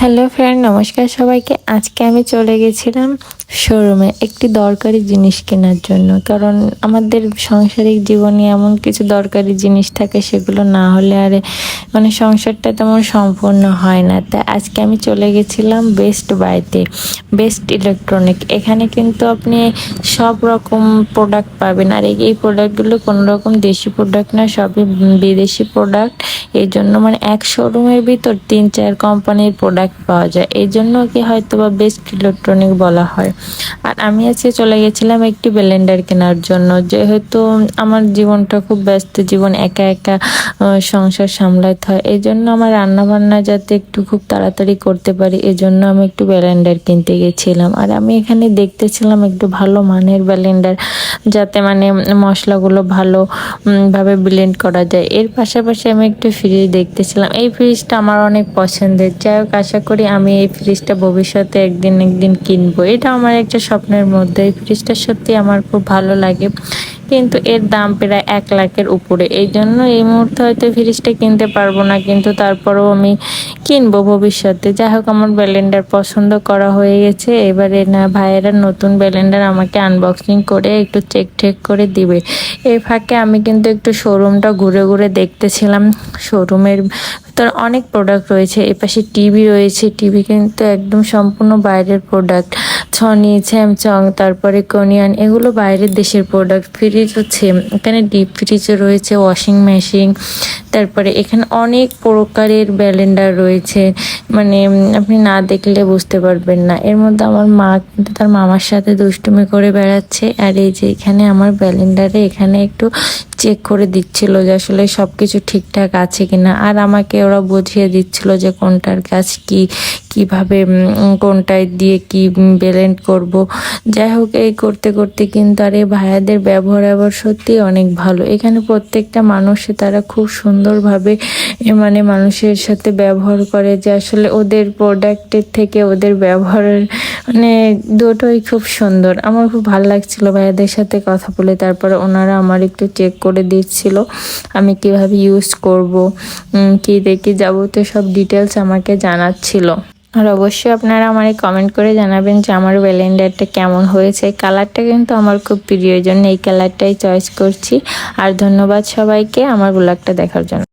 Hello friend, নমস্কার সবাইকে। আজকে আমি চলে গেছিলাম শোরুমে একটি দরকারি জিনিস কেনার জন্য, কারণ আমাদের সাংসারিক জীবনে এমন কিছু দরকারি জিনিস থাকে, সেগুলো না হলে আর সংসারটা তেমন সম্পূর্ণ হয় না। তাই আজকে আমি চলে গেছিলাম বেস্ট বাইতে, বেস্ট ইলেকট্রনিক। এখানে কিন্তু আপনি সব রকম প্রোডাক্ট পাবেন, আর এই প্রোডাক্টগুলো কোনো রকম দেশি প্রোডাক্ট না, সবই বিদেশি প্রোডাক্ট। এই জন্য এক শোরুমের ভিতর 3-4 কোম্পানির প্রোডাক্ট পাওয়া যায়, এই জন্য কি হয়তো বা বেস্ট ইলেকট্রনিক বলা হয়। আর আমি আজকে চলে গেছিলাম একটি ব্লেন্ডার কেনার জন্য, যেহেতু আমার জীবনটা খুব ব্যস্ত জীবন, একা একা সংসার সামলাতে হয়। এই জন্য আমার রান্না বান্না যাতে একটু খুব তাড়াতাড়ি করতে পারি, এই জন্য আমি একটু ব্লেন্ডার কিনতে গেছিলাম। আর আমি এখানে দেখতেছিলাম একটু ভালো মানের ব্লেন্ডার, যাতে মশলাগুলো ভালো ভাবে ব্লেন্ড করা যায়। এর পাশাপাশি আমি একটু ফ্রিজ দেখতেছিলাম। এই ফ্রিজটা আমার অনেক পছন্দের। যাই হোক, আশা করি আমি এই ফ্রিজটা ভবিষ্যতে একদিন কিনবো। এটা আমার একটা স্বপ্নের মধ্যে। এই ফ্রিজটা সত্যি আমার খুব ভালো লাগে, কিন্তু এর দাম প্রায় 1 লাখের উপরে। এই জন্য এই মুহূর্তে হয়তো ফ্রিজটা কিনতে পারবো না, কিন্তু তারপরেও আমি কিনবো ভবিষ্যতে। যাই হোক, আমার ব্লেন্ডার পছন্দ করা হয়ে গেছে। এবারে না ভাইয়েরা নতুন ব্লেন্ডার আমাকে আনবক্সিং করে একটু চেক করে দিবে। এই ফাঁকে আমি কিন্তু একটু শোরুমটা ঘুরে ঘুরে দেখতেছিলাম। শোরুমের ভিতর অনেক প্রোডাক্ট রয়েছে। এপাশে টিভি রয়েছে, টিভি কিন্তু একদম সম্পূর্ণ বাইরের প্রোডাক্ট। সনি, স্যামসাং, তারপরে কোনিয়ান, এগুলো বাইরের দেশের প্রোডাক্ট। ফ্রিজ হচ্ছে এখানে ডিপ ফ্রিজও রয়েছে, ওয়াশিং মেশিন, তারপরে এখানে অনেক প্রকারের ব্লেন্ডার রয়েছে। আপনি না দেখলে বুঝতে পারবেন না। এর মধ্যে আমার মা কিন্তু তার মামার সাথে দুষ্টুমি করে বেড়াচ্ছে। আর এই যে এখানে আমার ব্লেন্ডারে এখানে একটু চেক করে দিচ্ছিল যে আসলে সব কিছু ঠিকঠাক আছে কিনা। আর আমাকে ওরা বুঝিয়ে দিচ্ছিল যে কোনটার কাজ কিভাবে কোনটায় দিয়ে কি ব্লেন্ড করব। যাই হোক, এই করতে করতে কিন্তু আর এই ভাইয়াদের ব্যবহার আবার সত্যি অনেক ভালো। এখানে প্রত্যেকটা মানুষে তারা খুব সুন্দরভাবে মানুষের সাথে ব্যবহার করে, যে আসলে ওদের প্রোডাক্টের থেকে ওদের ব্যবহারের দুটোই খুব সুন্দর। আমার খুব ভালো লাগছিল ভাইয়াদের সাথে কথা বলে। তারপরে ওনারা আমার একটু চেক করে দিচ্ছিল আমি কিভাবে ইউজ করব, কি দেখে যাবতীয় সব ডিটেলস আমাকে জানাচ্ছিল। আর অবশ্যই আপনারা আমার কমেন্ট করে জানাবেন যে আমার ব্লেন্ডারটা কেমন হয়েছে। কালারটা কিন্তু আমার খুব প্রিয়, জন্য এই কালারটাই চয়েস করছি। আর ধন্যবাদ সবাইকে আমার ব্লগটা দেখার জন্য।